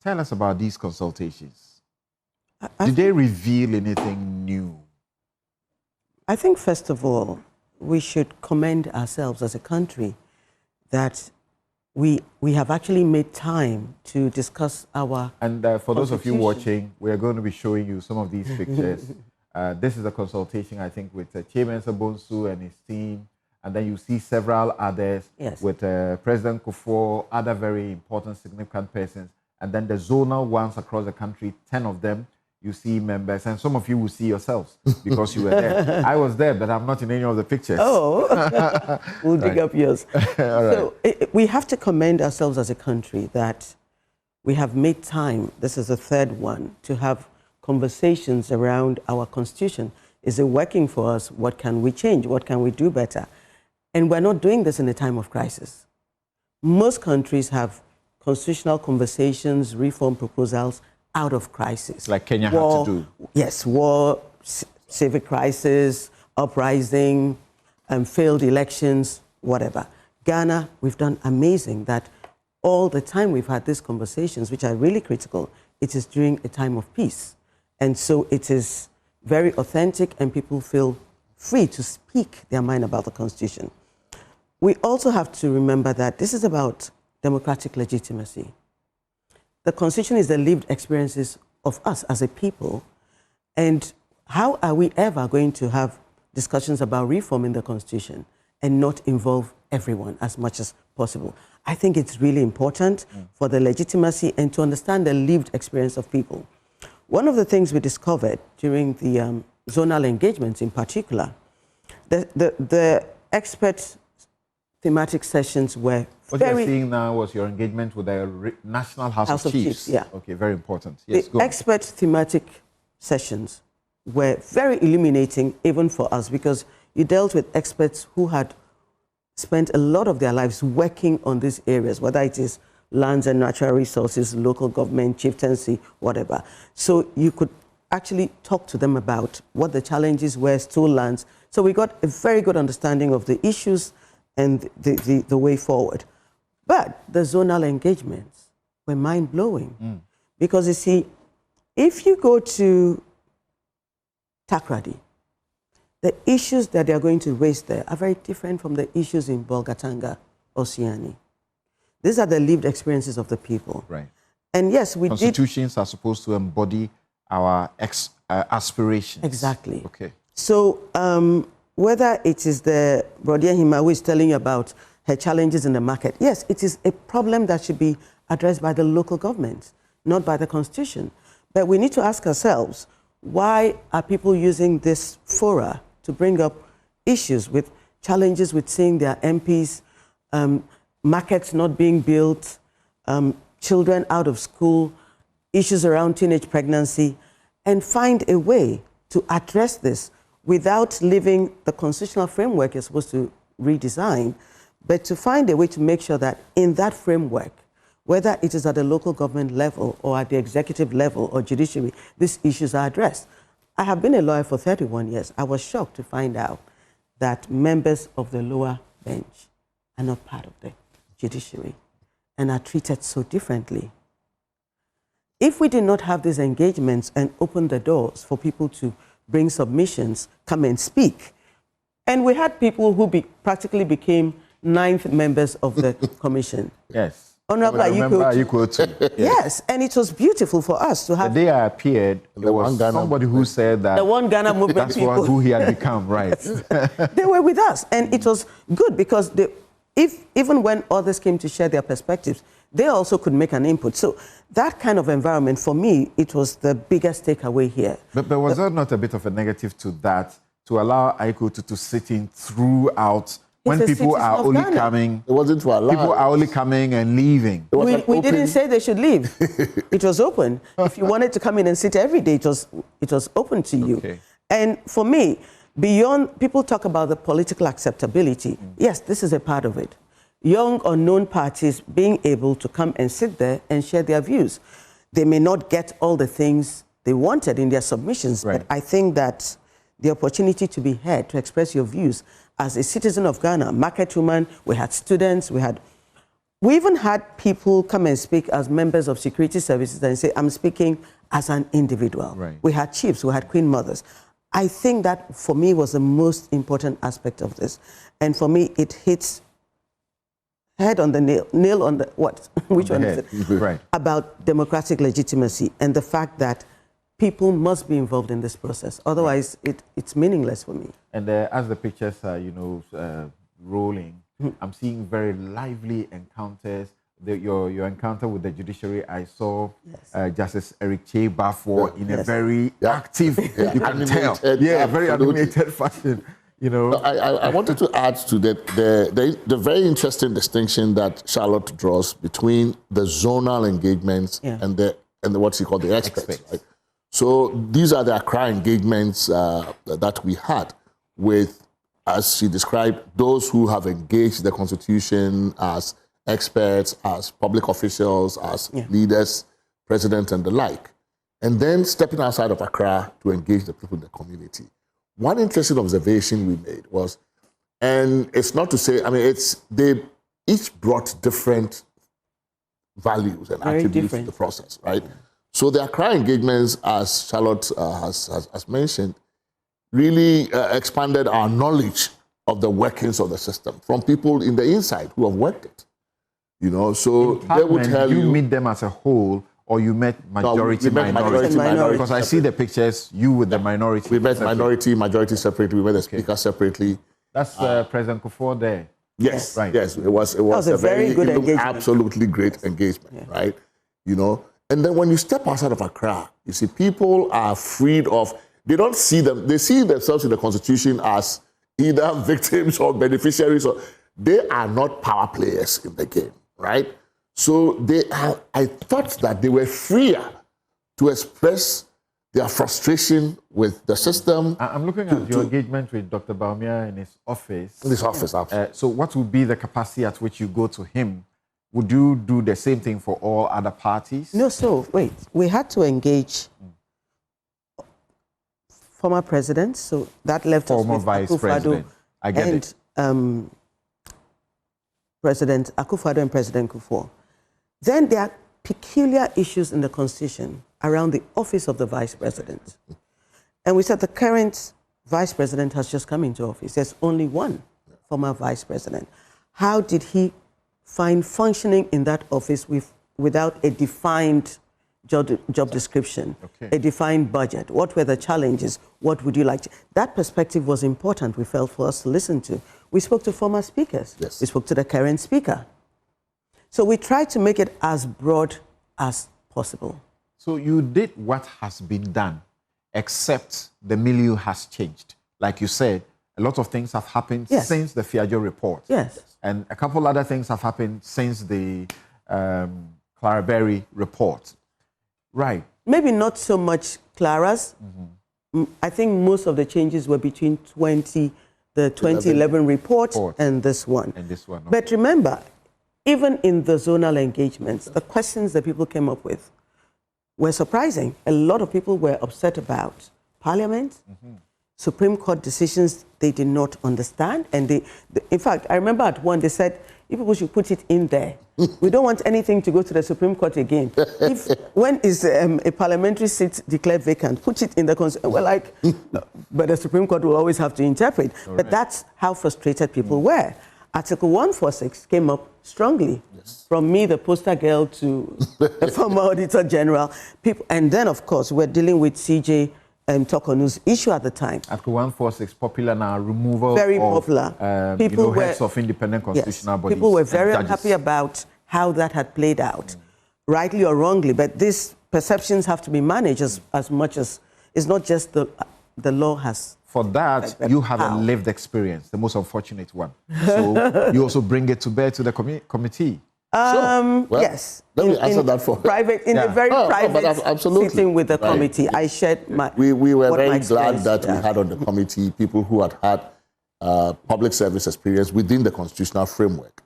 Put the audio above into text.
Tell us about these consultations. Did they reveal anything new? I think, first of all, we should commend ourselves as a country that we have actually made time to discuss our... And for those of you watching, we are going to be showing you some of these pictures. This is a consultation, I think, with Chairman Sabonsu and his team. And then you see several others with President Kufuor, other very important, significant persons. And then the zonal ones across the country, 10 of them, you see members. And some of you will see yourselves because you were there. I was there, but I'm not in any of the pictures. Oh, we'll dig up yours. So we have to commend ourselves as a country that we have made time, this is the third one, to have conversations around our constitution. Is it working for us? What can we change? What can we do better? And we're not doing this in a time of crisis. Most countries have constitutional conversations, reform proposals out of crisis. Like Kenya had to do. Yes, war, civic crisis, uprising, failed elections, whatever. Ghana, we've done amazing that all the time we've had these conversations, which are really critical, it is during a time of peace. And so it is very authentic and people feel free to speak their mind about the Constitution. We also have to remember that this is about democratic legitimacy. The Constitution is the lived experiences of us as a people. And how are we ever going to have discussions about reforming the Constitution and not involve everyone as much as possible? I think it's really important for the legitimacy and to understand the lived experience of people. One of the things we discovered during the zonal engagements in particular, the expert thematic sessions were What you're seeing now was your engagement with the National House of Chiefs. Yeah. Okay, very important. Yes, the expert thematic sessions were very illuminating even for us because you dealt with experts who had spent a lot of their lives working on these areas, whether it is lands and natural resources, local government, chieftaincy, whatever. So you could actually talk to them about what the challenges were, stool lands. So we got a very good understanding of the issues and the way forward. But the zonal engagements were mind-blowing. Because you see, if you go to Takrady, the issues that they are going to raise there are very different from the issues in Bolgatanga or Siani. These are the lived experiences of the people. Right. And yes, we Constitutions are supposed to embody our aspirations. Exactly. Okay. So whether it is the Brodia Hima who is telling you about her challenges in the market, yes, it is a problem that should be addressed by the local government, not by the Constitution. But we need to ask ourselves, why are people using this fora to bring up issues with challenges with seeing their MPs, markets not being built, children out of school, issues around teenage pregnancy, and find a way to address this without leaving the constitutional framework you're supposed to redesign, but to find a way to make sure that in that framework, whether it is at the local government level or at the executive level or judiciary, these issues are addressed. I have been a lawyer for 31 years. I was shocked to find out that members of the lower bench are not part of the judiciary and are treated so differently. If we did not have these engagements and open the doors for people to bring submissions, come and speak, and we had people who practically became 9th members of the commission. Yes. Honorable Ayiko. Yes, and it was beautiful for us to have... The day I appeared, there was somebody who said that... The One Ghana movement that's people. Who he had become, right. They were with us, and it was good because even when others came to share their perspectives, they also could make an input. So that kind of environment, for me, it was the biggest takeaway here. But was there not a bit of a negative to that, to allow Ayiko to sit in throughout when people are only coming? It wasn't to allow. People are only coming and leaving. We didn't say they should leave. It was open. If you wanted to come in and sit every day, it was open to you. Okay. And for me, beyond, people talk about the political acceptability. Yes, this is a part of it. Young unknown parties being able to come and sit there and share their views. They may not get all the things they wanted in their submissions, but I think that the opportunity to be heard, to express your views as a citizen of Ghana, market woman, we had students, we had We even had people come and speak as members of security services and say, I'm speaking as an individual. Right. We had chiefs, we had queen mothers. I think that, for me, was the most important aspect of this. And for me, it hits head on the nail on the what? Which one is it? Right. About democratic legitimacy and the fact that people must be involved in this process. Otherwise, it's meaningless for me. And as the pictures are, rolling, I'm seeing very lively encounters. Your encounter with the judiciary, I saw Justice Eric Che Bafor in a very active, you can tell, very animated fashion. I wanted to add to that the very interesting distinction that Charlotte draws between the zonal engagements and the what she called the experts. Right? So these are the Accra engagements that we had with, as she described, those who have engaged the Constitution as experts, as public officials, as leaders, president, and the like. And then stepping outside of Accra to engage the people in the community. One interesting observation we made was, and it's not to say, they each brought different values and attributes to the process, right? So the Accra engagements, as Charlotte has mentioned, really expanded our knowledge of the workings of the system from people in the inside who have worked it. So they would tell you meet them as a whole, or you met minority. Because I see the pictures, you with the minority. We met majority separately. We met the speaker separately. That's President Kufuor there. Yes, right. Yes, it was a very good engagement. Absolutely great engagement, right? And then when you step outside of Accra, you see people are freed of. They don't see them. They see themselves in the Constitution as either victims or beneficiaries. They are not power players in the game, right? So I thought that they were freer to express their frustration with the system. I'm looking at your engagement with Dr. Baumia in his office. In his office, absolutely. So what would be the capacity at which you go to him? Would you do the same thing for all other parties? No, so wait. We had to engage former presidents, so that left former us with vice president. I get it. President Akufo-Addo and President Kufuor. Then there are peculiar issues in the Constitution around the office of the vice president. And we said the current vice president has just come into office. There's only one former vice president. How did he find functioning in that office without a defined job description, a defined budget? What were the challenges? What would you like to? That perspective was important, we felt, for us to listen to. We spoke to former speakers. Yes. We spoke to the current speaker. So we tried to make it as broad as possible. So you did what has been done, except the milieu has changed. Like you said, a lot of things have happened since the Fiajo report. Yes. And a couple other things have happened since the Clara Berry report. Right. Maybe not so much Clara's. I think most of the changes were between the 2011 report and this one. But remember, even in the zonal engagements, the questions that people came up with were surprising. A lot of people were upset about Parliament, Supreme Court decisions they did not understand. And in fact, I remember at one, they said, you people should put it in there. We don't want anything to go to the Supreme Court again. When is a parliamentary seat declared vacant, put it in the Constitution. We're like, but the Supreme Court will always have to interpret. But that's how frustrated people were. Article 146 came up strongly. From me, the poster girl, to the former Auditor General. And then, of course, we're dealing with CJ Tokonu's issue at the time. Article 146, popular now, removal very of popular. People were, heads of independent constitutional bodies. People were very unhappy about how that had played out, rightly or wrongly. But these perceptions have to be managed as much as it's not just the law has. For that, you have a lived experience, the most unfortunate one. So you also bring it to bear to the committee. Yes. Let me answer that for private, in a very private sitting with the committee. I shared my. We were very glad that we had on the committee people who had public service experience within the constitutional framework.